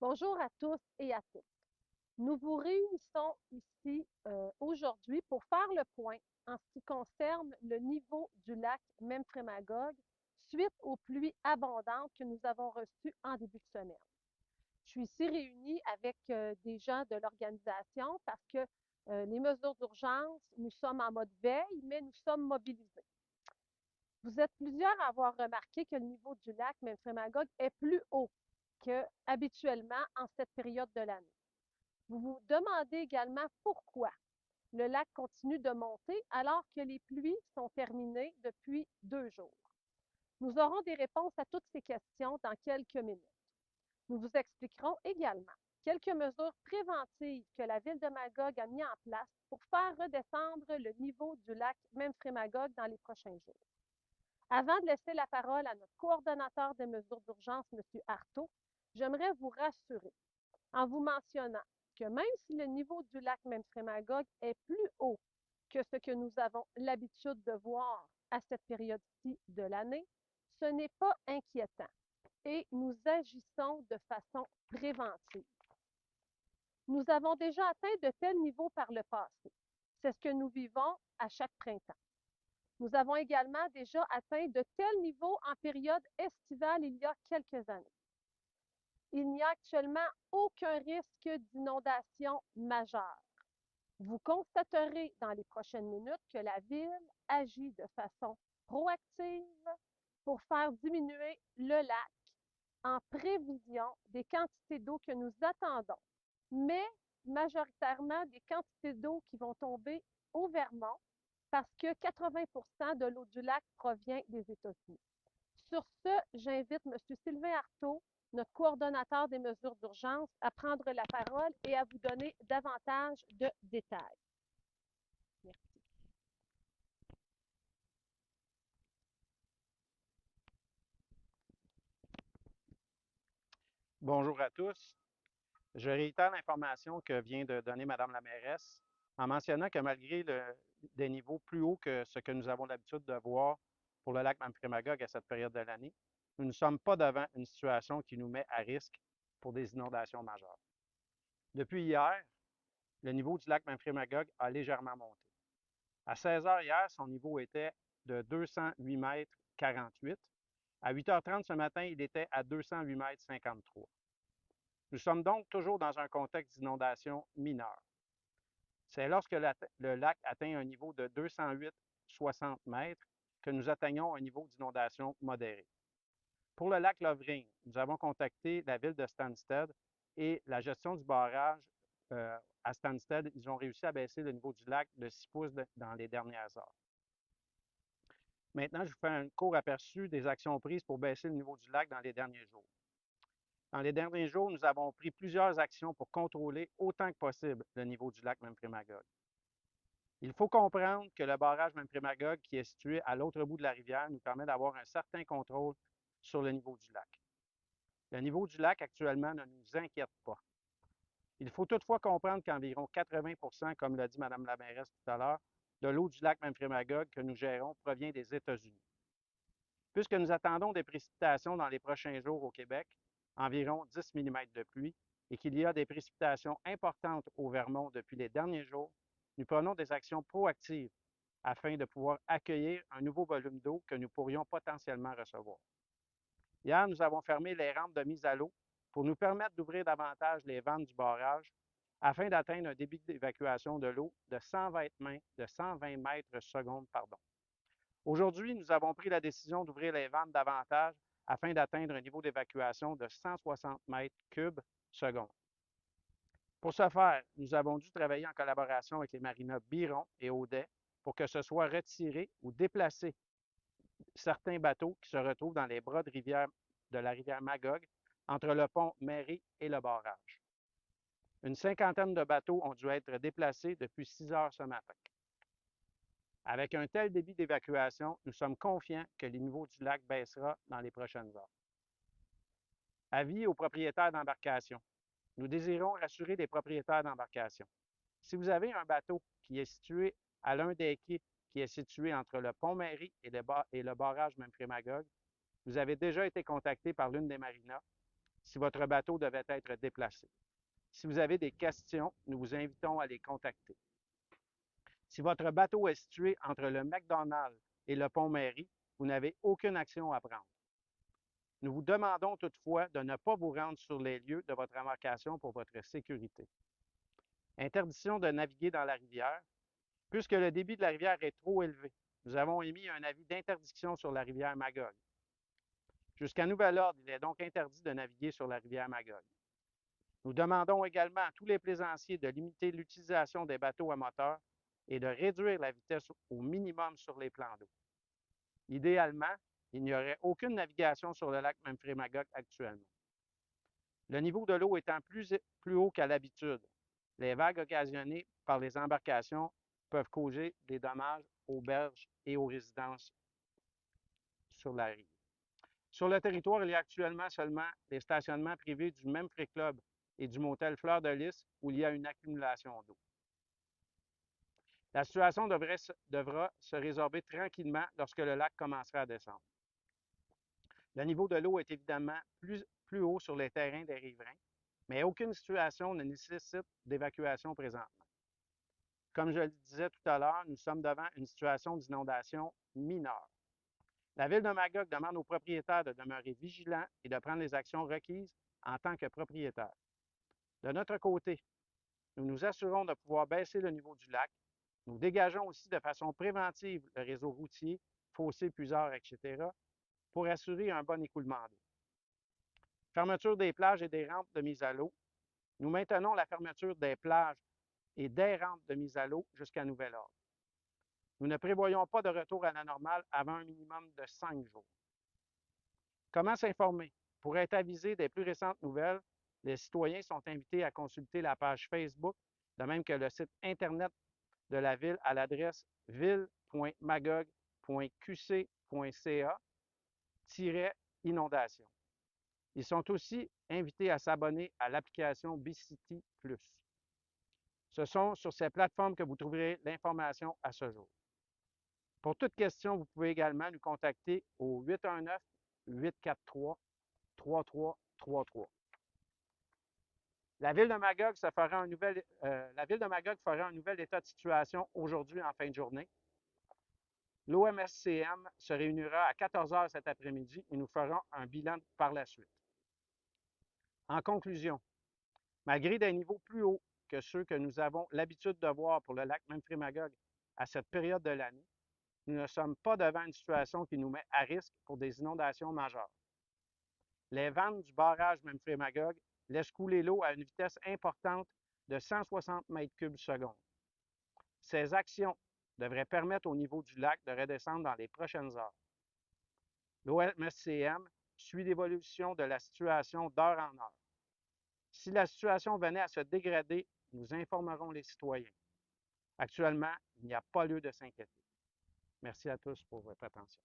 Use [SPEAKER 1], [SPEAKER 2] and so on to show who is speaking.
[SPEAKER 1] Bonjour à tous et à toutes. Nous vous réunissons ici aujourd'hui pour faire le point en ce qui concerne le niveau du lac Memphremagog suite aux pluies abondantes que nous avons reçues en début de semaine. Je suis ici réunie avec des gens de l'organisation parce que les mesures d'urgence, nous sommes en mode veille, mais nous sommes mobilisés. Vous êtes plusieurs à avoir remarqué que le niveau du lac Memphremagog est plus haut qu'habituellement en cette période de l'année. Vous vous demandez également pourquoi le lac continue de monter alors que les pluies sont terminées depuis 2 jours. Nous aurons des réponses à toutes ces questions dans quelques minutes. Nous vous expliquerons également quelques mesures préventives que la ville de Magog a mis en place pour faire redescendre le niveau du lac Memphremagog dans les prochains jours. Avant de laisser la parole à notre coordonnateur des mesures d'urgence, M. Artaud, j'aimerais vous rassurer en vous mentionnant que même si le niveau du lac Memphremagog est plus haut que ce que nous avons l'habitude de voir à cette période-ci de l'année, ce n'est pas inquiétant et nous agissons de façon préventive. Nous avons déjà atteint de tels niveaux par le passé. C'est ce que nous vivons à chaque printemps. Nous avons également déjà atteint de tels niveaux en période estivale il y a quelques années. Il n'y a actuellement aucun risque d'inondation majeure. Vous constaterez dans les prochaines minutes que la Ville agit de façon proactive pour faire diminuer le lac en prévision des quantités d'eau que nous attendons, mais majoritairement des quantités d'eau qui vont tomber au Vermont parce que 80 de l'eau du lac provient des États-Unis. Sur ce, j'invite M. Sylvain Artaud, notre coordonnateur des mesures d'urgence, à prendre la parole et à vous donner davantage de détails. Merci.
[SPEAKER 2] Bonjour à tous. Je réitère l'information que vient de donner Madame la mairesse en mentionnant que malgré des niveaux plus hauts que ce que nous avons l'habitude de voir pour le lac Memphremagog à cette période de l'année, nous ne sommes pas devant une situation qui nous met à risque pour des inondations majeures. Depuis hier, le niveau du lac Memphremagog a légèrement monté. À 16 heures hier, son niveau était de 208 mètres 48. À 8h30 ce matin, il était à 208 mètres 53. Nous sommes donc toujours dans un contexte d'inondation mineure. C'est lorsque le lac atteint un niveau de 208,60 mètres que nous atteignons un niveau d'inondation modéré. Pour le lac Lovering, nous avons contacté la ville de Stansted et la gestion du barrage à Stansted. Ils ont réussi à baisser le niveau du lac de 6 pouces dans les dernières heures. Maintenant, je vous fais un court aperçu des actions prises pour baisser le niveau du lac dans les derniers jours. Dans les derniers jours, nous avons pris plusieurs actions pour contrôler autant que possible le niveau du lac Memphremagog. Il faut comprendre que le barrage Memphremagog, qui est situé à l'autre bout de la rivière, nous permet d'avoir un certain contrôle sur le niveau du lac. Le niveau du lac actuellement ne nous inquiète pas. Il faut toutefois comprendre qu'environ 80 comme l'a dit Mme la mairesse tout à l'heure, de l'eau du lac Memphremagog que nous gérons provient des États-Unis. Puisque nous attendons des précipitations dans les prochains jours au Québec, environ 10 mm de pluie, et qu'il y a des précipitations importantes au Vermont depuis les derniers jours, nous prenons des actions proactives afin de pouvoir accueillir un nouveau volume d'eau que nous pourrions potentiellement recevoir. Hier, nous avons fermé les rampes de mise à l'eau pour nous permettre d'ouvrir davantage les vannes du barrage afin d'atteindre un débit d'évacuation de l'eau de 120 mètres secondes. Aujourd'hui, nous avons pris la décision d'ouvrir les vannes davantage afin d'atteindre un niveau d'évacuation de 160 mètres cubes secondes. Pour ce faire, nous avons dû travailler en collaboration avec les marinas Biron et Audet pour que ce soit retiré ou déplacé certains bateaux qui se retrouvent dans les bras de la rivière Magog entre le pont Mairie et le barrage. Une cinquantaine de bateaux ont dû être déplacés depuis 6 heures ce matin. Avec un tel débit d'évacuation, nous sommes confiants que le niveau du lac baissera dans les prochaines heures. Avis aux propriétaires d'embarcations. Nous désirons rassurer les propriétaires d'embarcations. Si vous avez un bateau qui est situé à l'un des quais qui est situé entre le pont Mairie et le barrage Memphremagog, vous avez déjà été contacté par l'une des marinas. si votre bateau devait être déplacé. Si vous avez des questions, nous vous invitons à les contacter. Si votre bateau est situé entre le McDonald's et le pont Mairie, vous n'avez aucune action à prendre. Nous vous demandons toutefois de ne pas vous rendre sur les lieux de votre embarcation pour votre sécurité. Interdiction de naviguer dans la rivière. Puisque le débit de la rivière est trop élevé, nous avons émis un avis d'interdiction sur la rivière Magog. Jusqu'à nouvel ordre, il est donc interdit de naviguer sur la rivière Magog. Nous demandons également à tous les plaisanciers de limiter l'utilisation des bateaux à moteur et de réduire la vitesse au minimum sur les plans d'eau. Idéalement, il n'y aurait aucune navigation sur le lac Memphremagog actuellement. Le niveau de l'eau étant plus haut qu'à l'habitude, les vagues occasionnées par les embarcations peuvent causer des dommages aux berges et aux résidences sur la rive. Sur le territoire, il y a actuellement seulement les stationnements privés du Memphrey Club et du motel Fleur de Lys où il y a une accumulation d'eau. La situation devra se résorber tranquillement lorsque le lac commencera à descendre. Le niveau de l'eau est évidemment plus haut sur les terrains des riverains, mais aucune situation ne nécessite d'évacuation présentement. Comme je le disais tout à l'heure, nous sommes devant une situation d'inondation mineure. La Ville de Magog demande aux propriétaires de demeurer vigilants et de prendre les actions requises en tant que propriétaires. De notre côté, nous nous assurons de pouvoir baisser le niveau du lac. Nous dégageons aussi de façon préventive le réseau routier, fossés, puiseurs, etc., pour assurer un bon écoulement d'eau. Fermeture des plages et des rampes de mise à l'eau. Nous maintenons la fermeture des plages et des rampes de mise à l'eau jusqu'à nouvel ordre. Nous ne prévoyons pas de retour à la normale avant un minimum de 5 jours. Comment s'informer? Pour être avisé des plus récentes nouvelles, les citoyens sont invités à consulter la page Facebook, de même que le site Internet de la Ville à l'adresse ville.magog.qc.ca-inondation. Ils sont aussi invités à s'abonner à l'application BeCity Plus. Ce sont sur ces plateformes que vous trouverez l'information à ce jour. Pour toute question, vous pouvez également nous contacter au 819-843-3333. La Ville de Magog fera un nouvel état de situation aujourd'hui en fin de journée. L'OMSCM se réunira à 14 h cet après-midi et nous ferons un bilan par la suite. En conclusion, malgré des niveaux plus hauts que ceux que nous avons l'habitude de voir pour le lac Memphremagog à cette période de l'année, nous ne sommes pas devant une situation qui nous met à risque pour des inondations majeures. Les vannes du barrage Memphremagog laissent couler l'eau à une vitesse importante de 160 mètres cubes seconde. Ces actions devraient permettre au niveau du lac de redescendre dans les prochaines heures. L'OMSCM suit l'évolution de la situation d'heure en heure. Si la situation venait à se dégrader, nous informerons les citoyens. Actuellement, il n'y a pas lieu de s'inquiéter. Merci à tous pour votre attention.